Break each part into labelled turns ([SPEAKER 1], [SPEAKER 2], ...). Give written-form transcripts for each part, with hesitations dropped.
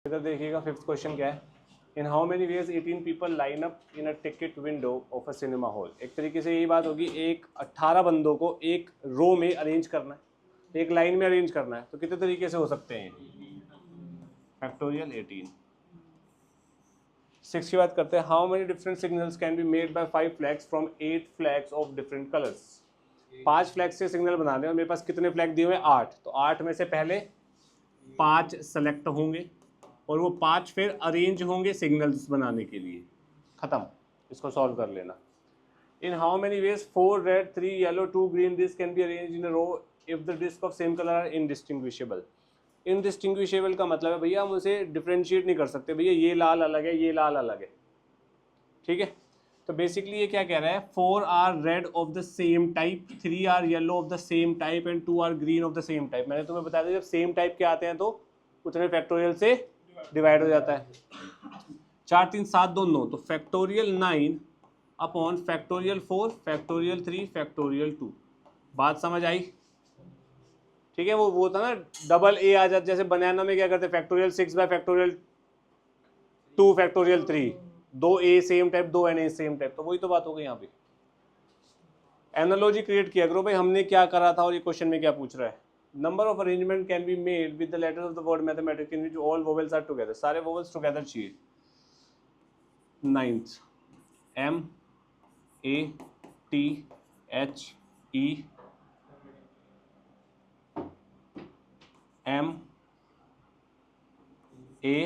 [SPEAKER 1] इधर देखिएगा fifth question क्या है। इन how many veg 18 people line up in a ticket window of a cinema hall. एक तरीके से यही बात होगी, एक 18 बंदों को एक रो में अरेंज करना है, एक लाइन में अरेंज करना है, तो कितने तरीके से हो सकते हैं? फैक्टोरियल 18। 6 की बात करते हैं। How many different signals can be made by 5 flags from 8 flags of different colours. 5 flag से सिग्नल बनाने हैं और मेरे पास कितने फ्लैग दिए हुए हैं? 8। तो 8 में से पहले 5 सेलेक्ट होंगे और वो 5 फिर अरेंज होंगे सिग्नल्स बनाने के लिए। खत्म, इसको सॉल्व कर लेना। In how many ways 4 red 3 yellow 2 green disc can be arrange in a row if the disc of same colour are indistinguishable. Indistinguishable का मतलब है भैया हम उसे डिफ्रेंशिएट नहीं कर सकते, भैया ये लाल अलग है ये लाल अलग है, ठीक है। तो बेसिकली ये क्या कह रहा है, 4 are red of the same type, 3 are yellow of the same type and 2 are green of the same type. मैंने तुम्हें बताया था जब सेम टाइप के आते हैं तो उतने फैक्टोरियल से डिवाइड हो जाता है। 4 3 7 2 9, तो factorial 9 upon factorial 4 factorial 3 factorial 2। बात समझ आई? ठीक है, वो था ना डबल ए आ जाता, जैसे बनाना में क्या करते, factorial 6 by factorial 2 factorial 3, 2 a same type 2 and a same type, तो वही तो बात हो गई यहाँ पे। एनालॉजी क्रिएट किया करो भाई, हमने क्या करा था और ये क्वेश्चन में क्या पूछ रहा है। Number of arrangement can be made with the letters of the word mathematics in which all vowels are together. सारे वोवेल्स टुगेदर चाहिए। 9th M A T H E M A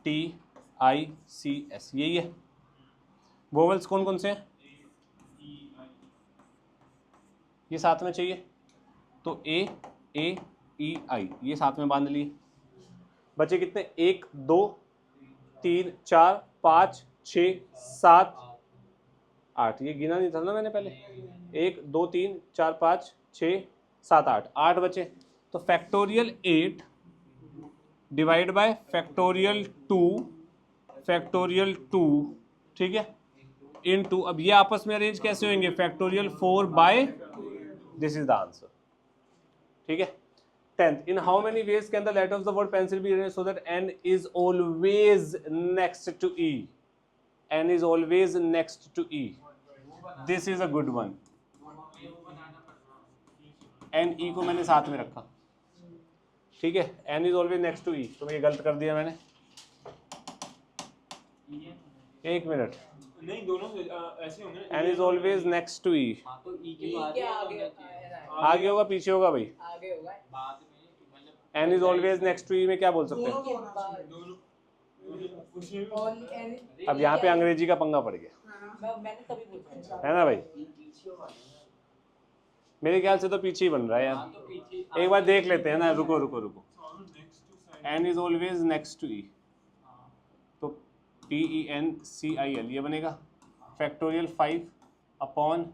[SPEAKER 1] T I C S, यही है। Vowels कौन कौन से हैं? ये साथ में चाहिए, तो A A E I ये साथ में बांध लिए। बचे कितने? 1 2 3 4 5 6 7 8। ये गिना नहीं था ना मैंने पहले? 1 2 3 4 5 6 7 8, 8 बचे। तो factorial 8 divide by factorial 2 factorial 2, ठीक है, इनटू, अब ये आपस में अरेंज कैसे होंगे? Factorial 4 by, this is the answer, ठीक है। 10th, in how many ways can the letter of the word pencil be arranged so that N is always next to E? N is always next to E. This is a good one. N E को मैंने साथ में रखा, ठीक है। N is always next to E, तो ये गलत कर दिया मैंने। एक मिनट,
[SPEAKER 2] नहीं दोनों ऐसे होंगे।
[SPEAKER 1] N is always next to E।
[SPEAKER 2] तो E के बाद
[SPEAKER 1] आगे होगा पीछे होगा भाई?
[SPEAKER 3] आगे होगा।
[SPEAKER 2] बाद में मतलब
[SPEAKER 1] N is always next to E में क्या बोल सकते हैं?
[SPEAKER 2] दोनों
[SPEAKER 1] अब यहाँ पे अंग्रेजी का पंगा पड़ गया,
[SPEAKER 3] मैंने तभी पूछा
[SPEAKER 1] है ना भाई? मेरे ख्याल से तो पीछे ही बन रहा है यार, एक बार देख लेते हैं ना। रुको रुको रुको, N is always next to E, तो PENCIL ये बनेगा फैक्टोरियल 5 अपॉन,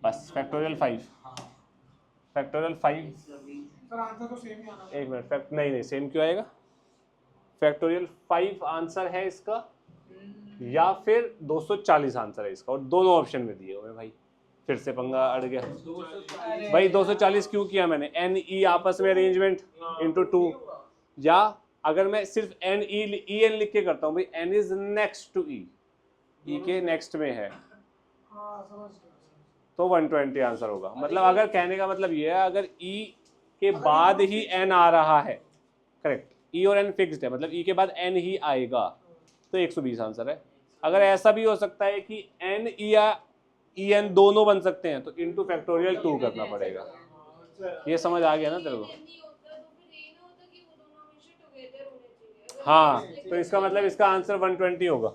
[SPEAKER 1] बस फैक्टोरियल 5 फैक्टोरियल 5।
[SPEAKER 4] सर आंसर तो सेम ही आना।
[SPEAKER 1] एक मिनट, नहीं सेम क्यों आएगा? फैक्टोरियल 5 आंसर है इसका या फिर 240 आंसर है इसका, और दोनों ऑप्शन में दिए हुए भाई। फिर से पंगा अड़ गया भाई। 240 क्यों किया मैंने? एन ई आपस में अरेंजमेंट इंटू 2, या अगर मैं सिर्फ एन ई एन लिख के करता हूँ भाई, एन इज नेक्स्ट टू ई, ई के नेक्स्ट में है, तो 120 आंसर होगा। मतलब अगर कहने का मतलब ये है, अगर ई के बाद ही एन आ रहा है, करेक्ट, ई और एन फिक्स्ड है, मतलब ई के बाद एन ही आएगा, तो 120 आंसर है। अगर ऐसा भी हो सकता है कि एन ई या ई एन दोनों बन सकते हैं, तो इंटू फैक्टोरियल 2 करना पड़ेगा। ये समझ आ गया ना तेरे को? हाँ, तो इसका मतलब इसका आंसर 120 होगा।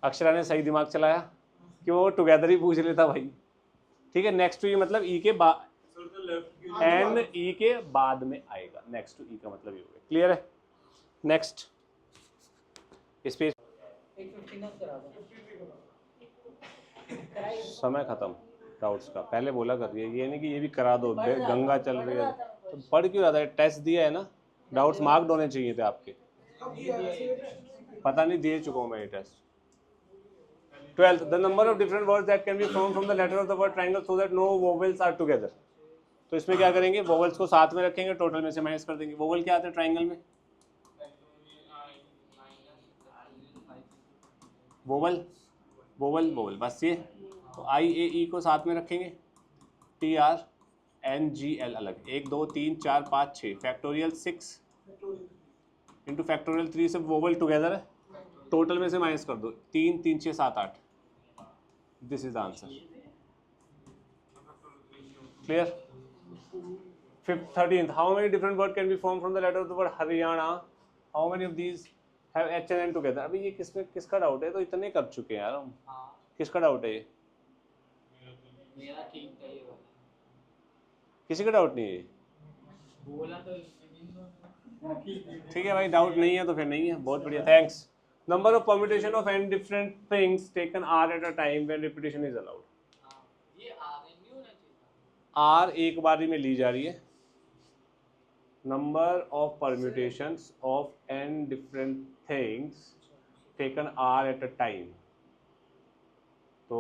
[SPEAKER 1] अक्षरा ने सही दिमाग चलाया कि वो टुगेदर ही पूछ लेता भाई, ठीक है। नेक्स्ट टू ई मतलब ई के बाद, एन ई के बाद में आएगा, नेक्स्ट टू ई का मतलब ये हो गया। क्लियर है? नेक्स्ट इस पे समय खत्म डाउट्स का, पहले बोला कर दिया, ये नहीं कि ये भी करा दो, गंगा चल रही है तो पढ़ क्यों रहा था? टेस्ट दिया है ना, डाउट्स मार्क्ड होने चाहिए थे आपके। पता नहीं दे चुका हूँ मैं ये test. 12th, the number of different words that can be formed from the letter of the word triangle so that no vowels are together. तो इसमें क्या करेंगे, वोवल्स को साथ में रखेंगे, टोटल में से माइनस कर देंगे। वोवल क्या आता है ट्राइंगल में, वोवल वोवल वोवल, बस ये। तो आई ए ई को साथ में रखेंगे, T R N G L अलग, 1 2 3 4 5 6 फैक्टोरियल 6 इंटू फैक्टोरियल 3 से वोवल टुगेदर है, टोटल में से माइनस कर दो, 3 3 6 7 8, this is the answer. Clear. 13th, how many different word can be formed from the letter of the word Haryana? How many of these have H and N together? अभी ये किसका doubt है, तो इतने कर चुके हैं यार हम। किसका डाउट है ये,
[SPEAKER 2] मेरा ठीक था ये वाला,
[SPEAKER 1] किसी का डाउट नहीं है ये?
[SPEAKER 2] बोला तो
[SPEAKER 1] ठीक है भाई, डाउट नहीं है तो फिर नहीं है, बहुत बढ़िया, thanks. Number of permutation of n different things taken r at a time when repetition is allowed.
[SPEAKER 2] ये आगे नहीं होना चाहिए।
[SPEAKER 1] r एक बारी में ली जा रही है, number of permutations of n different things taken r at a time, तो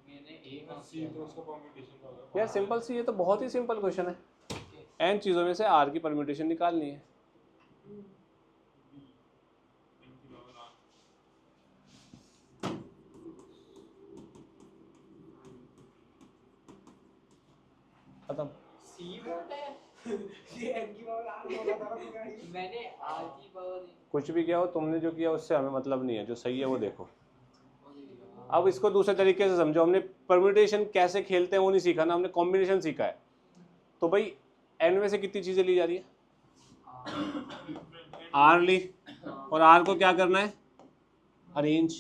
[SPEAKER 2] मैंने एक
[SPEAKER 4] सी तो उसका परम्यूटेशन होगा।
[SPEAKER 1] यार सिंपल सी, ये तो बहुत ही सिंपल क्वेश्चन है। n चीज़ों में से r की परम्यूटेशन निकालनी है। खत्म।
[SPEAKER 2] सी बोलता है,
[SPEAKER 4] ये एन की पावर आर बोला था ना तुम्हें।
[SPEAKER 2] मैंने आर की पावर
[SPEAKER 1] कुछ भी किया हो, तुमने जो किया उससे हमें मतलब नहीं है, जो सही है वो देखो। अब इसको दूसरे तरीके से समझो, हमने परम्यूटेशन कैसे खेलते हैं वो नहीं सीखा ना, हमने कॉम्बिनेशन सीखा है। तो भाई n में से कितनी चीज़ें ली जा रही है, r ली, और r को क्या करना है, अरेंज।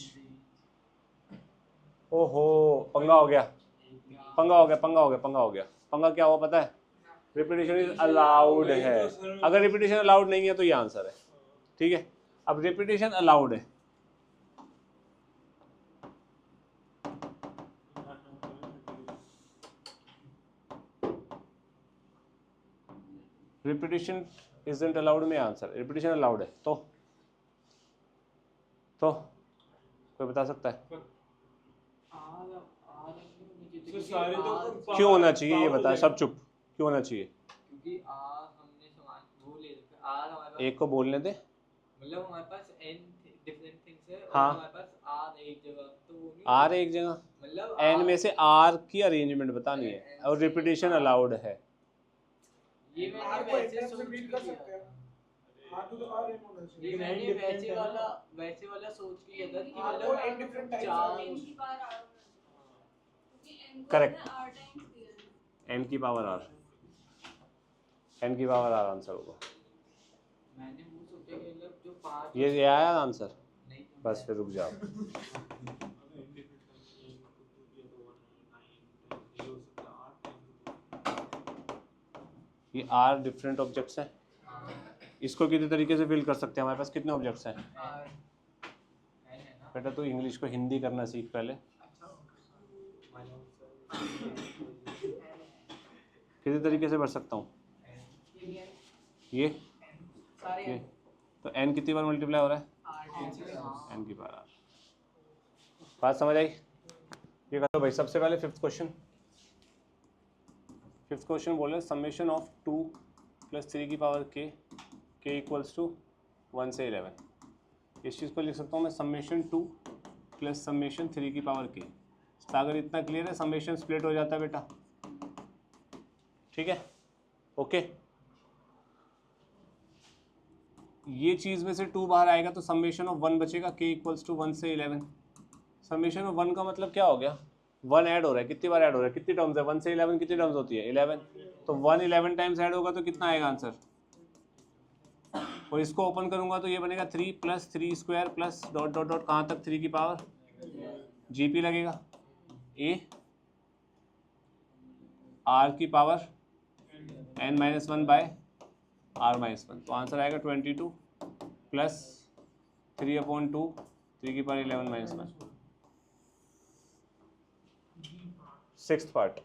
[SPEAKER 1] ओहो, पंगा हो गया, पंगा हो गया, पंगा हो गया, पंगा हो गया। पंगा क्या हुआ पता है, रिपीटिशन इज अलाउड है। अगर रिपीटिशन अलाउड नहीं है तो ये आंसर है, ठीक है। अब रिपीटिशन अलाउड है, रिपीटिशन इजंट अलाउड में आंसर, रिपीटिशन अलाउड है तो कोई बता सकता है
[SPEAKER 2] सारे तो
[SPEAKER 1] क्यों होना चाहिए, ये बता, सब चुप, क्यों होना चाहिए?
[SPEAKER 2] क्योंकि आर हमने समान वो ले रखा है, आर हमारे पास
[SPEAKER 1] एक को बोलने दे,
[SPEAKER 2] मतलब हमारे पास n डिफरेंट थिंग्स है और
[SPEAKER 1] हाँ।
[SPEAKER 2] हमारे पास आर एक जगह, तो वो नहीं
[SPEAKER 1] आर एक जगह,
[SPEAKER 2] मतलब
[SPEAKER 1] एन में से आर की अरेंजमेंट बतानी है, और रिपीटिशन अलाउड है।
[SPEAKER 2] ये
[SPEAKER 4] आर
[SPEAKER 2] मैंने
[SPEAKER 4] को
[SPEAKER 2] वैसे
[SPEAKER 4] एक से
[SPEAKER 2] सोच
[SPEAKER 4] बीट
[SPEAKER 2] के
[SPEAKER 4] कर
[SPEAKER 2] किया।
[SPEAKER 4] सकते हैं। आर तो आर एक होना
[SPEAKER 2] ये
[SPEAKER 4] चाहिए।
[SPEAKER 2] मैंने वैसे वाला सोच के किया था कि
[SPEAKER 4] आर को एक डिफरेंट टाइप्स
[SPEAKER 2] चार
[SPEAKER 1] करेक्ट, एन की पावर आर, एन की पावर आर आंसर होगा।
[SPEAKER 2] मैंने वो सोचा कि मतलब जो पांच
[SPEAKER 1] ये आया आंसर,
[SPEAKER 2] नहीं
[SPEAKER 1] बस फिर रुक जाओ। ये आर डिफरेंट ऑब्जेक्ट्स हैं, इसको कितने तरीके से फिल कर सकते हैं, हमारे पास कितने ऑब्जेक्ट्स हैं?
[SPEAKER 2] आर है ना।
[SPEAKER 1] बेटा तू इंग्लिश को हिंदी करना सीख पहले। कितने तरीके से भर सकता हूँ ये
[SPEAKER 2] सारे
[SPEAKER 1] तो n कितनी बार मल्टीप्लाई हो रहा है, n की बार आर। बात समझ आई? ये करो भाई, सबसे पहले फिफ्थ क्वेश्चन बोल रहे हैं समेशन ऑफ 2 + 3 की पावर k इक्वल्स टू 1 से 11। इस चीज़ को लिख सकता हूँ मैं समेशन 2 + समेशन 3 की पावर k। अगर इतना क्लियर है, समेशन स्प्लिट हो जाता है बेटा, ठीक है, ओके। ये चीज़ में से 2 बाहर आएगा तो समेशन ऑफ 1 बचेगा, k इक्वल्स टू 1 से 11। समेशन ऑफ 1 का मतलब क्या हो गया, 1 ऐड हो रहा है, कितनी बार ऐड हो रहा है, कितनी टर्म्स है, 1 से 11 कितनी टर्म्स होती है, 11। तो 1 11 टाइम्स ऐड होगा तो कितना आएगा आंसर, और इसको ओपन करूंगा तो ये बनेगा 3 + 3 square plus dot dot dot, कहाँ तक 3 की पावर जीपी लगेगा, ए आर की पावर n-1 बाय r-1। तो आंसर आएगा 22 + 3/2 3 की power 11-1। Sixth part,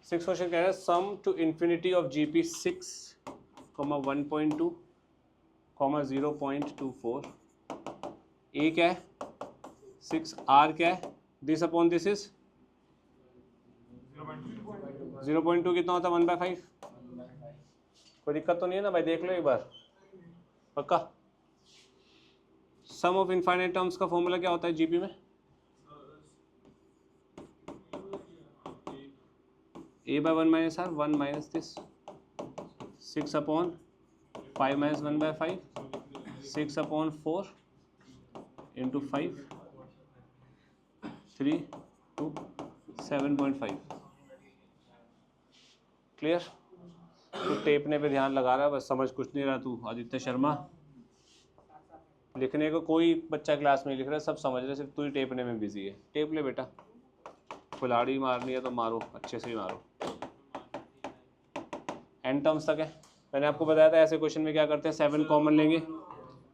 [SPEAKER 1] six question कह रहा है सम टू इन्फिनिटी ऑफ जीपी 6, 1.2, 0.24। ए क्या है 6, आर क्या है, दिस अपॉन दिस इज 0.2 कितना होता है 1/5? कोई दिक्कत तो नहीं है ना भाई, देख लो एक बार पक्का। सम ऑफ इनफाइनाइट टर्म्स का फॉर्मूला क्या होता है जीपी में? a/1 - r 1 minus this 6/5 - 1/5 6/4 into 5 3 to 7.5। Clear? तो टेपने पे ध्यान लगा रहा है बस, समझ कुछ नहीं रहा तू आदित्य शर्मा। लिखने को कोई बच्चा क्लास में लिख रहा है, सब समझ रहे, सिर्फ तू ही टेपने में बिजी है। टेप ले बेटा, कुल्हाड़ी मारनी है तो मारो, अच्छे से ही मारो। एन टर्म्स तक है। मैंने आपको बताया था ऐसे क्वेश्चन में क्या करते हैं, 7 कॉमन लेंगे,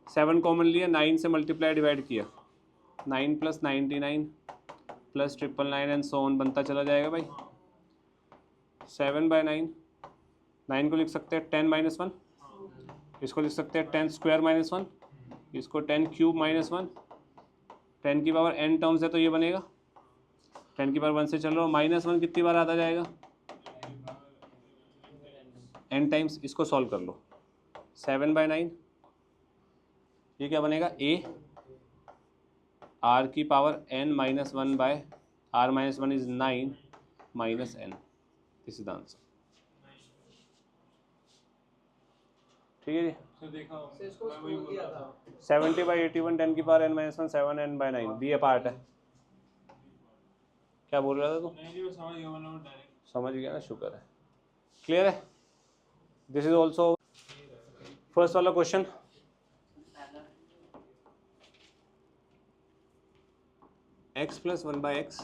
[SPEAKER 1] 7 कॉमन लिया, 9 से मल्टीप्लाई डिवाइड किया, 9 + 99 + 999 एंड सो ऑन बनता चला जाएगा भाई। 7/9, 9 को लिख सकते हैं 10 - 1, इसको लिख सकते हैं 10 स्क्वायर - 1, इसको 10 क्यूब - 1, 10 की पावर n टर्म्स है तो ये बनेगा 10 की पावर 1 से चल रहा हूँ, -1 कितनी बार आता जाएगा n टाइम्स। इसको सॉल्व कर लो, 7/9 ये क्या बनेगा a r की power n - 1 by r - 1 is 9 - n, this is the answer. ठीक है जी।
[SPEAKER 2] से इसको स्कूल किया था
[SPEAKER 1] 70/81 10 की पावर n - 1 7n/9 बी ए पार्ट है। क्या बोल रहा था तू? समझ गया ना, शुक्र है। क्लियर है? दिस इज ऑल्सो फर्स्ट वाला क्वेश्चन। x + 1/x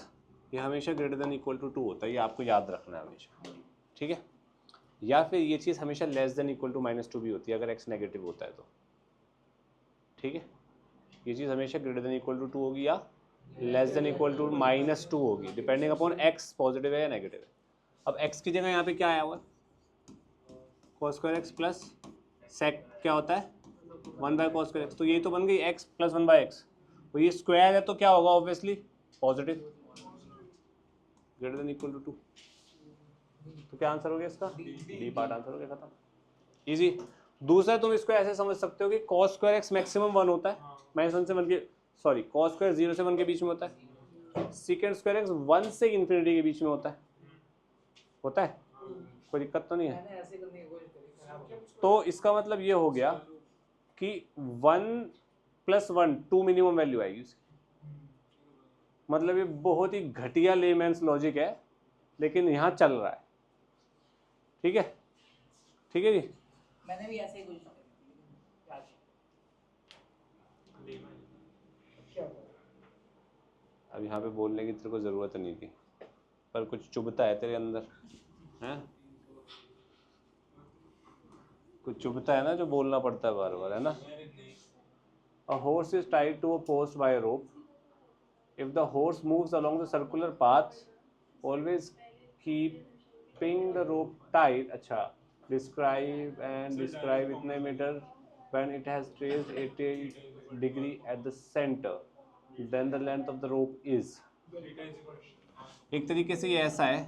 [SPEAKER 1] ये हमेशा ग्रेटर देन इक्वल टू 2 होता है, ये आपको याद रखना है हमेशा, ठीक है। या फिर ये चीज़ हमेशा लेस देन इक्वल टू -2 भी होती है अगर x नेगेटिव होता है तो, ठीक है। ये चीज़ हमेशा ग्रेटर देन इक्वल टू 2 होगी या लेस देन इक्वल टू -2 होगी, डिपेंडिंग अपॉन x पॉजिटिव है या नेगेटिव है। अब x की जगह यहाँ पे क्या आया हुआ, cos² x प्लस sec क्या होता है 1/cos²x, तो यही तो बन गई x + 1/x, तो ये स्क्वायर है तो क्या होगा obviously positive, greater than equal to 2। तो क्या आंसर हो गया इसका? डी पार्ट आंसर हो गया, खत्म, इजी। दूसरा तुम इसको ऐसे समझ सकते हो कि cos² x मैक्सिमम 1 होता है, -1 से 1 के, सॉरी cos² 0 से 1 के बीच में होता है, sec² x 1 से इन्फिनिटी के बीच में होता है कोई दिक्कत तो नहीं है।
[SPEAKER 2] मैंने ऐसे करने की कोशिश करी, खराब हो गया।
[SPEAKER 1] तो इसका मतलब ये हो गया कि 1 + 1 2 मिनिमम वैल्यू आएगी उसकी। मतलब ये बहुत ही घटिया लेमैन्स लॉजिक है, लेकिन यहाँ चल रहा है, ठीक है जी।
[SPEAKER 2] मैंने भी ऐसे ही कुछ
[SPEAKER 1] अब यहाँ पे बोलने की तेरे को ज़रूरत नहीं थी, पर कुछ चुभता है तेरे अंदर, हैं? कुछ चुभता है ना जो बोलना पड़ता है बार बार, है ना। A horse is tied to a post by a rope. If the horse moves along the circular path, always keeping the rope tight. अच्छा, describe इतने metre when it has traced 80 degree at the center, then the length of the rope is। एक तरीके से ये ऐसा है,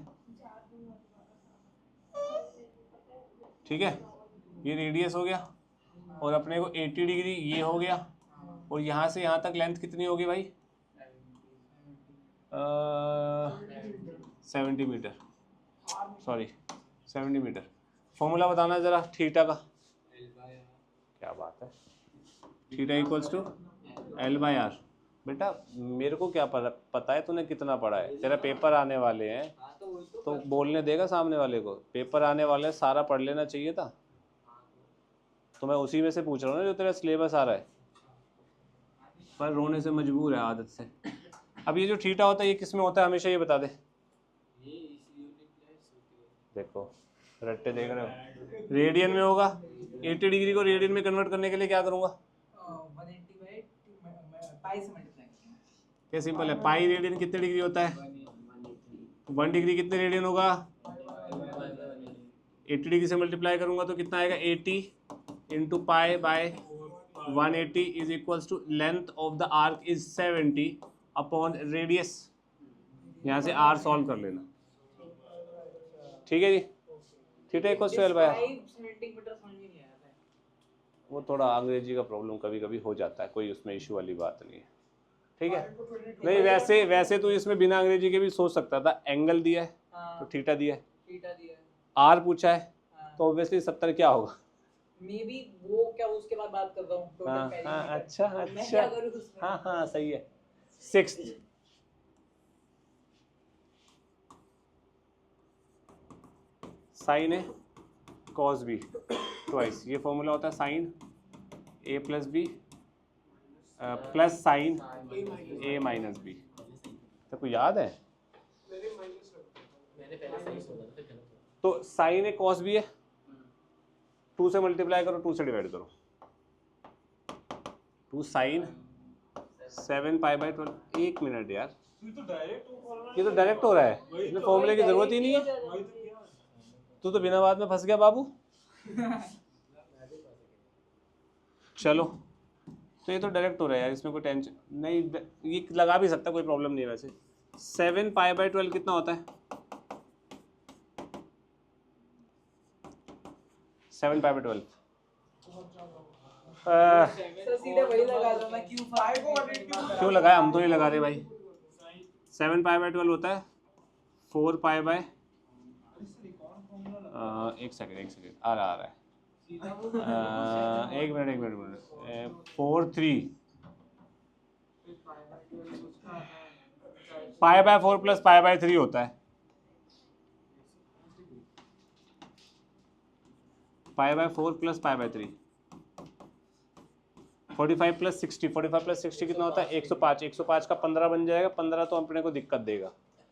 [SPEAKER 1] ठीक है, ये रेडियस हो गया और अपने को 80 डिग्री ये हो गया, और यहाँ से यहाँ तक लेंथ कितनी होगी भाई 70 मीटर, सॉरी 70 मीटर। फॉर्मूला बताना जरा थीटा का। क्या बात है, थीटा इक्वल्स टू L/r। बेटा मेरे को क्या पता है तूने कितना पढ़ा है, तेरा पेपर आने वाले हैं तो बोलने देगा सामने वाले को, पेपर आने वाले सारा पढ़ लेना चाहिए था, तो मैं उसी में से पूछ रहा हूँ ना जो तेरा सिलेबस आ रहा है, पर रोने से मजबूर है आदत से। अब ये जो थीटा होता है ये किस में होता है हमेशा, ये बता दे। देखो रट्टे देख रहे हो, रेडियन में होगा, 80 डिग्री को रेडियन में कन्वर्ट करने के लिए क्या करूँगा,
[SPEAKER 2] 180 पाई से मल्टीप्लाई करेंगे।
[SPEAKER 1] क्या सिंपल है, पाई रेडियन कितने डिग्री होता है, 1 डिग्री कितने रेडियन होगा, 80 डिग्री से मल्टीप्लाई करूँगा तो कितना आएगा 80 into pi by 180 is equals to length of the arc is 70 upon radius. यहाँ से r सॉल्व कर लेना, ठीक है ji, theta equal 12 by,
[SPEAKER 2] 5 centimetre समझ में नहीं आया था।
[SPEAKER 1] वो थोड़ा अंग्रेजी का प्रॉब्लम कभी कभी हो जाता है, कोई उसमें इशू वाली बात नहीं है, ठीक है। नहीं वैसे वैसे तो इसमें बिना अंग्रेजी के भी सोच सकता था, एंगल दिया है तो थीटा दिया है,
[SPEAKER 2] थीटा दिया है।
[SPEAKER 1] आर पूछा है तो ऑब्वियसली 70 क्या होगा।
[SPEAKER 2] मे बी वो क्या उसके बाद बात करता हूँ टोटल
[SPEAKER 1] हाँ
[SPEAKER 2] पेरिमीटर।
[SPEAKER 1] हाँ अच्छा
[SPEAKER 2] मैं
[SPEAKER 1] अच्छा,
[SPEAKER 2] क्या करूँ उसमें?
[SPEAKER 1] हाँ हाँ सही है। 6th sine A cos B twice, ये फॉर्मूला होता है sine A plus B plus sine A minus B. तो कोई याद है?
[SPEAKER 3] मैंने पहले सही सोचा था, फिर गलत हुआ।
[SPEAKER 1] तो साइन ए कॉस बी है, 2 से मल्टीप्लाई करो, 2 से डिवाइड करो, 2 साइन 7 पाई बाई 12। एक मिनट यार,
[SPEAKER 4] ये तो डायरेक्ट
[SPEAKER 1] ये तो डायरेक्ट हो रहा है, इसमें फॉर्मूले की जरूरत ही नहीं है।
[SPEAKER 4] वही तो किया।
[SPEAKER 1] तू तो बिना बात में फंस गया बाबू। चलो तो ये तो डायरेक्ट हो रहा है यार, इसमें कोई टेंशन नहीं, ये लगा भी सकता, कोई प्रॉब्लम नहीं है वैसे। 7 पाई बाई 12 कितना होता है? 7 पाई बाई 12
[SPEAKER 2] सर सीधे वही लगा दो ना, क्यों 5 को 180
[SPEAKER 1] क्यों लगाया? हम तो नहीं लगा रहे भाई। 7 पाई बाई 12 होता है 4 पाई बाय, एक सेकेंड आ रहा है, एक minute 4 3 pi by 4 plus pi by 3 होता है, pi by 4 plus pi by 3। 45 plus 60, 45 plus 60 कितना होता है? 105। 105 का 15 बन जाएगा, 15 तो अपने को दिक्कत देगा,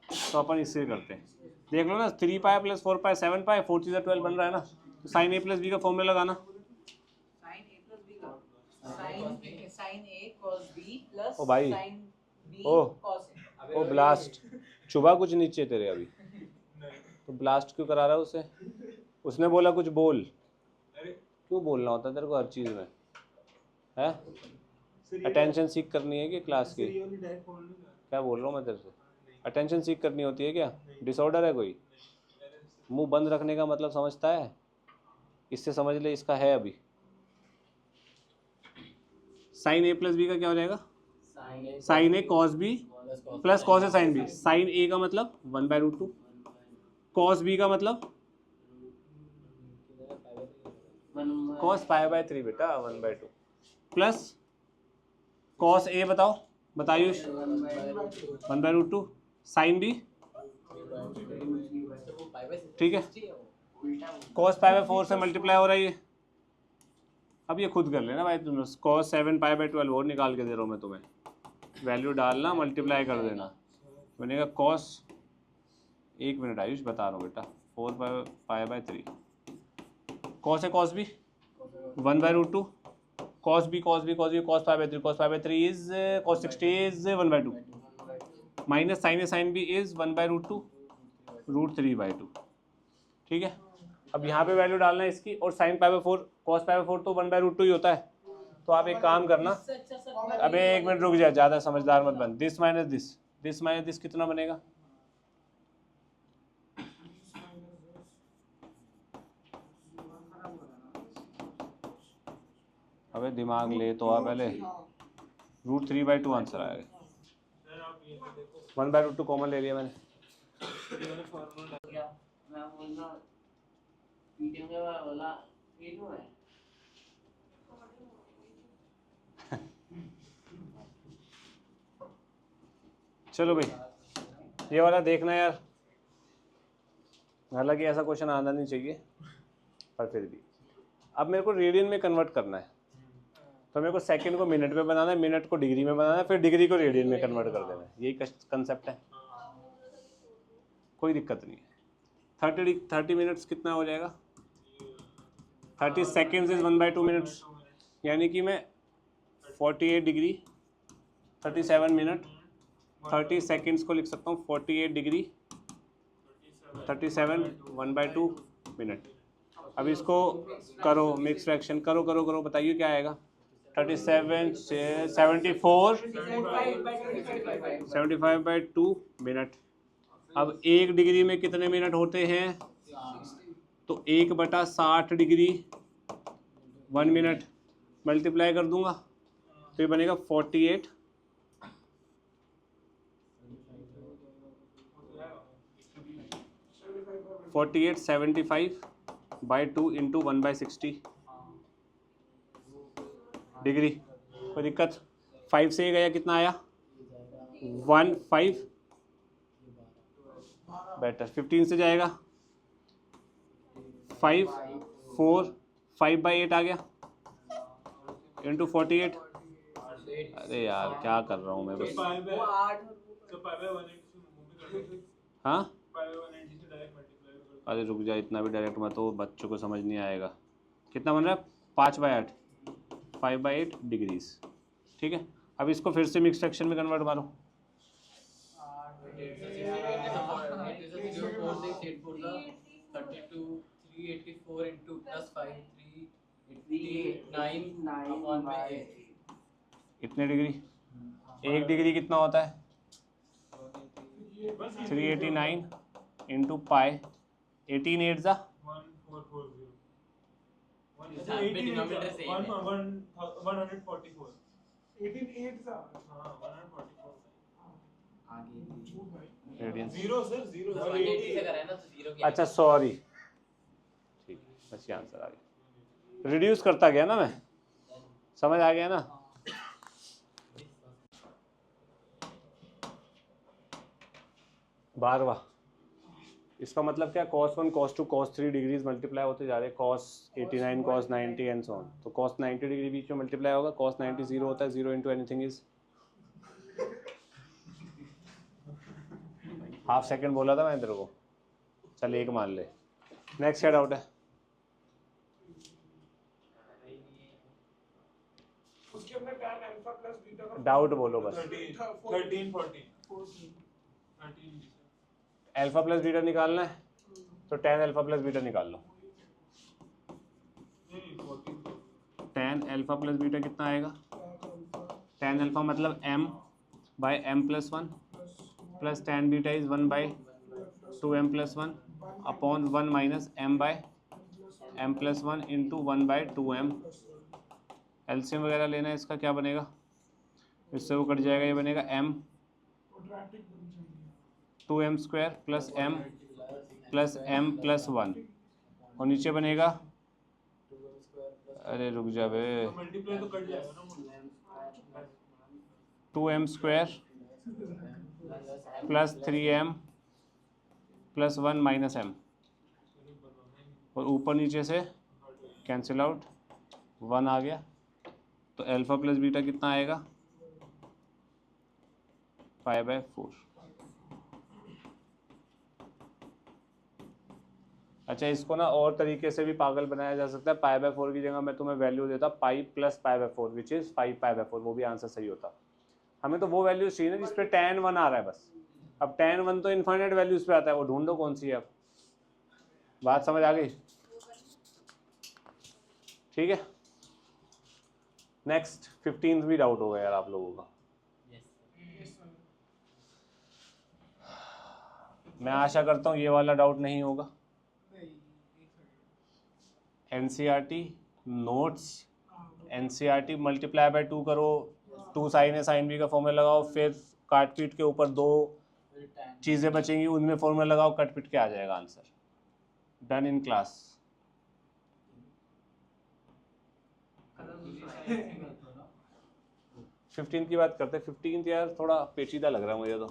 [SPEAKER 1] तो अपन इससे करते हैं। देख लो ना, 3 पाई प्लस 4 पाई 7 पाई, 4 चीज़ 12 बन रहा है ना। तो साइन ए प्लस बी का फॉर्मूला लगाना,
[SPEAKER 2] साइन ए प्लस बी का sine a cos b plus
[SPEAKER 1] ओ भाई,
[SPEAKER 2] साइन b
[SPEAKER 1] ओ
[SPEAKER 2] cos a।
[SPEAKER 1] ओ ब्लास्ट, चुबा कुछ नीचे तेरे अभी, तो ब्लास्ट क्यों करा रहा है उसे? उसने बोला कुछ बोल, क्यों बोलना होता है तेरे को हर चीज़ में, है? अटेंशन सीख करनी है कि क्लास की? क्या बोल रहा हूँ मैं तेरे से? अटेंशन सीख करनी होती है क्या? डिसऑर्डर है कोई? मुंह बंद रखने का मतलब समझता है? इससे समझ ले, इसका है अभी। साइन ए प्लस बी का क्या हो जाएगा? Sign A cos B plus cos A sine B. Sign ए का मतलब 1/√2, कॉस बी का मतलब कॉस पाई बाय 3 बेटा 1/2, प्लस कॉस ए बताओ, बताइए 1/√2, साइन बी, ठीक है। कॉस पाई बाय 4 से मल्टीप्लाई हो रहा है ये, अब ये खुद कर लेना भाई तुम। कॉस 7 पाई बाय 12 और निकाल के दे रहा हूँ मैं तुम्हें, वैल्यू डालना, मल्टीप्लाई कर देना, बनेगा कॉस, एक मिनट आयुष बता रहा हूँ बेटा, 4 पाई बाय 3, कॉस है cos B 1/√2, cos b cos pi by 3, cos pi by 3 is cos 60 is 1/2, minus sin a sin b is 1/√2 √3/2, ठीक है। अब यहाँ पे वैल्यू डालना है इसकी, और sin pi by 4 cos pi by 4 तो 1/√2 ही होता है। तो आप एक काम करना, अबे एक मिनट रुक जा, ज़्यादा समझदार मत बन। दिस माइनस दिस कितना बनेगा? अबे दिमाग ले तो आ पहले, √3/2 आंसर आएगा। 1/√2 कॉमन ले लिया मैंने।
[SPEAKER 2] मैं बोल रहा वीडियो में वाला वीडियो है।
[SPEAKER 1] चलो भाई, ये वाला देखना यार, हालांकि ऐसा क्वेश्चन आना नहीं चाहिए, पर फिर भी अब मेरे को रेडियन में कन्वर्ट करना है, तो मेरे को सेकंड को मिनट में बनाना है, मिनट को डिग्री में बनाना है, फिर डिग्री को रेडियन में कन्वर्ट कर देना है। यही कंसेप्ट है, कोई दिक्कत नहीं है। 30 मिनट्स कितना हो जाएगा? 30 सेकेंड्स इज 1/2 मिनट्स, यानी कि मैं 48 डिग्री 37 मिनट 30 सेकेंड्स को लिख सकता हूँ 48 डिग्री 37 1/2 मिनट। अब इसको करो, मिक्स फ्रैक्शन करो करो करो, बताइए क्या आएगा? 37 से 74 75/2 मिनट। अब 1 डिग्री में कितने मिनट होते हैं? तो 1/60 डिग्री 1 मिनट मल्टीप्लाई कर दूंगा तो ये बनेगा 48 4875/2 इंटू 1/60 डिग्री। कोई दिक्कत? 5 से गया कितना आया 15 बेटर। 15 से जाएगा 5 4 5/8 आ गया इंटू 48। अरे यार क्या कर रहा हूँ मैं बस।
[SPEAKER 2] वो 8
[SPEAKER 4] तो पाई बाय 180 से मूव भी कर सकते हैं।
[SPEAKER 1] हाँ
[SPEAKER 4] पाई बाय 180 से डायरेक्ट मल्टीप्लाई कर सकते
[SPEAKER 1] अरे रुक जा, इतना भी डायरेक्ट मत हो, बच्चों को समझ नहीं आएगा। कितना बन रहा है 5/8 5/8 डिग्रीज। ठीक है, अब इसको फिर से मिक्स फ्रैक्शन में कन्वर्ट मारो।
[SPEAKER 3] 384 into plus 5 389/8
[SPEAKER 1] कितने डिग्री? 1 डिग्री कितना होता है 389 इंटू पाई 18 8 जा
[SPEAKER 4] 1440
[SPEAKER 3] यहाँ पे denominator same है।
[SPEAKER 4] 144 18 8 सा हां 144
[SPEAKER 1] रेडियंस।
[SPEAKER 4] जीरो सर जीरो
[SPEAKER 3] 180 से करा है ना तो 0 की
[SPEAKER 1] अच्छा सॉरी, ठीक है बस ये आंसर आ गया। रिड्यूस करता गया ना मैं, समझ आ गया ना। बारहवां, इसका मतलब क्या cos 1 cos 2 cos 3 degrees multiply होते जा रहे हैं, cos 89 cos 90 and so on. तो cos 90 डिग्री बीच में मल्टीप्लाई होगा, cos 90 जीरो होता है, 0 into anything is half second बोला था मैं तेरे को, चल 1 मान ले। नेक्स्ट क्या डाउट है?
[SPEAKER 4] उसके अंदर tan अल्फा प्लस बीटा का
[SPEAKER 1] डाउट बोलो बस।
[SPEAKER 4] 13 14 13
[SPEAKER 1] अल्फा प्लस बीटा निकालना है तो tan अल्फा प्लस बीटा निकाल लो। tan अल्फा प्लस बीटा कितना आएगा? tan अल्फा मतलब m/m+1 plus tan beta is 1/2m+1 upon 1 minus m/m+1 into 1/2m। LCM वगैरह लेना है इसका, क्या बनेगा? इससे वो कट जाएगा, ये बनेगा m 2m² plus m plus m+1 और नीचे बनेगा, अरे रुक जा बे,
[SPEAKER 4] मल्टीप्लाई तो कट जाएगा ना
[SPEAKER 1] 2m² plus 3m plus 1 minus m और ऊपर नीचे से कैंसिल आउट 1 आ गया। तो अल्फा प्लस बीटा कितना आएगा 5/4। अच्छा इसको ना और तरीके से भी पागल बनाया जा सकता है। π/4 की जगह मैं तुम्हें वैल्यू देता पाई प्लस π/4 विच इज 5π/4, वो भी आंसर सही होता। हमें तो वो वैल्यू चाहिए ना जिस पे tan 1 आ रहा है बस। अब tan 1 तो इन्फाइनाइट वैल्यूज पे आता है, वो ढूंढो कौन सी है। अब बात समझ आ गई? ठीक है, नेक्स्ट 15th भी डाउट होगा यार आप लोगों का। मैं आशा करता हूँ ये वाला डाउट नहीं होगा। NCERT notes, NCERT multiply by 2 करो, 2 साइन ए साइन बी का फॉर्मूला लगाओ, फिर काट पीट के ऊपर 2 चीज़ें बचेंगी उनमें फॉर्मूला लगाओ, कट पीट के आ जाएगा आंसर। Done in class. 15 की बात करते हैं। 15 यार थोड़ा पेचीदा लग रहा है मुझे तो।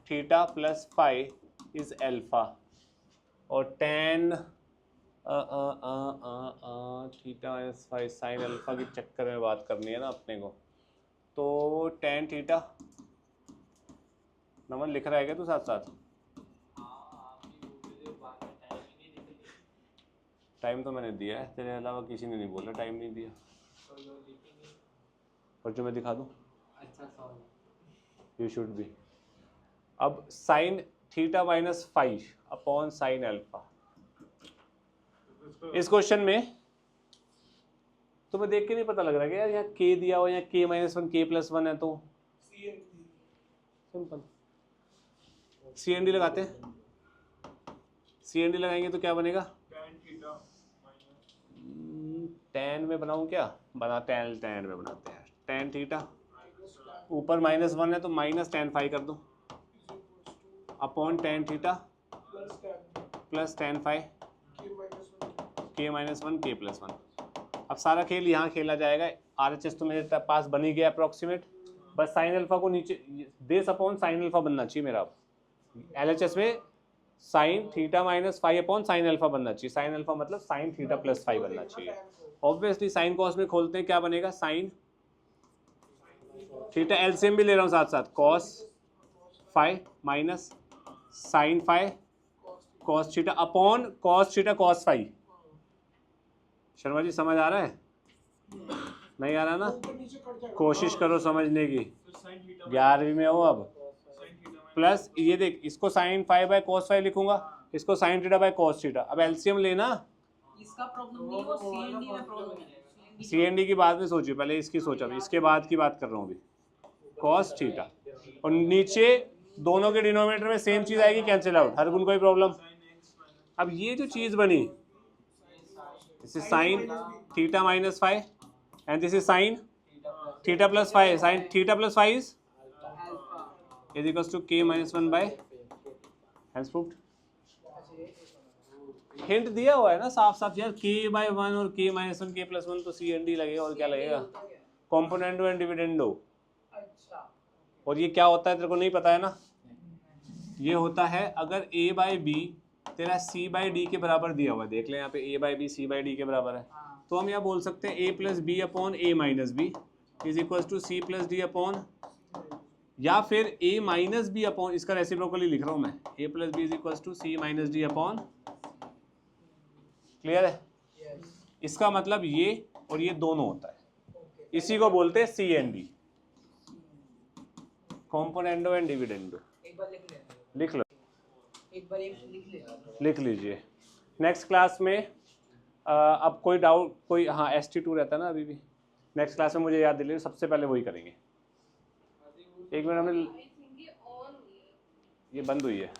[SPEAKER 1] Theta plus phi is alpha और tan theta minus phi sine alpha के चक्कर में बात करनी है ना अपने को। तो tan थीटा नमन लिख रहा है क्या तू साथ साथ? टाइम तो मैंने दिया है, तेरे अलावा किसी ने नहीं बोला टाइम नहीं दिया। और जो मैं दिखा दूँ यू शुड बी। अब sign theta minus five upon sine alpha. इस क्वेश्चन में तुम्हें देख के नहीं पता लग रहा है यार यहाँ k दिया हो, यहाँ k-1 k+1 है तो सिंपल CND लगाते हैं। CND लगाएंगे तो क्या बनेगा tan में बनाऊँ क्या, बना tan में बनाते हैं। tan थीटा ऊपर -1 है तो -tan φ कर दो upon tan theta plus tan φ k-1 k+1। अब सारा खेल यहाँ खेला जाएगा। RHS तो मेरे पास बन ही गया अप्रोक्सीमेट, बस साइन अल्फा को नीचे देस अपॉन साइन अल्फा बनना चाहिए मेरा। अब LHS में sign theta minus five upon sine alpha बनना चाहिए। साइन अल्फा मतलब साइन थीटा प्लस फाइव बनना चाहिए। ऑब्वियसली साइन कॉस में खोलते हैं, क्या बनेगा, साइन थीटा एलसीएम भी ले रहा हूँ साथ साथ, cos five minus sine five cos theta upon cos theta cos five. Sharma ji समझ आ रहा है, नहीं आ रहा ना, कोशिश करो समझने की, 11वीं में हो अब। प्लस ये देख, इसको sine five by cos five लिखूंगा, इसको sine theta by cos theta. अब एलसीएम लेना,
[SPEAKER 2] इसका प्रॉब्लम नहीं, वो सीएनडी में प्रॉब्लम है।
[SPEAKER 1] सीएनडी की बाद में सोचिए, पहले इसकी सोचा, अभी इसके बाद की बात कर रहा हूँ अभी। कॉस थीटा और नीचे दोनों के डिनोमिनेटर में सेम चीज आएगी, कैंसिल आउट, हर कोई प्रॉब्लम। अब ये जो चीज बनी, this is sine theta minus five and this is sine theta plus five. Sine theta plus five is equals to k-1 by hence proved. Hint दिया हुआ है ना साफ साफ यार, k/1 और k-1 k+1 तो CND लगेगा, और क्या लगेगा, कॉम्पोनेंडो एंड डिविडेंडो।
[SPEAKER 2] अच्छा,
[SPEAKER 1] और ये क्या होता है तेरे को नहीं पता है ना, ये होता है अगर a/b तेरा c/d के बराबर दिया हुआ है, देख ले यहाँ पे a/b c/d के बराबर है, तो हम यहाँ बोल सकते हैं a + b upon a - b is equal to c + d upon, या फिर a - b अपॉन, इसका रेसिप्रोकली लिख रहा हूँ मैं, a + b is equal to c - d upon. Clear है? इसका मतलब ये और ये दोनों होता है, इसी को बोलते हैं CND, कॉम्पोनेंडो एंड डिविडेंडो।
[SPEAKER 2] एक बार लिख ले,
[SPEAKER 1] लिख लो,
[SPEAKER 2] एक बार एक लिख ले।
[SPEAKER 1] लिख लीजिए। नेक्स्ट क्लास में अब कोई डाउट, कोई, हाँ ST2 रहता है ना अभी भी, नेक्स्ट क्लास में मुझे याद दिलाइए, सबसे पहले वही करेंगे। एक मिनट, हमने ये बंद हुई है।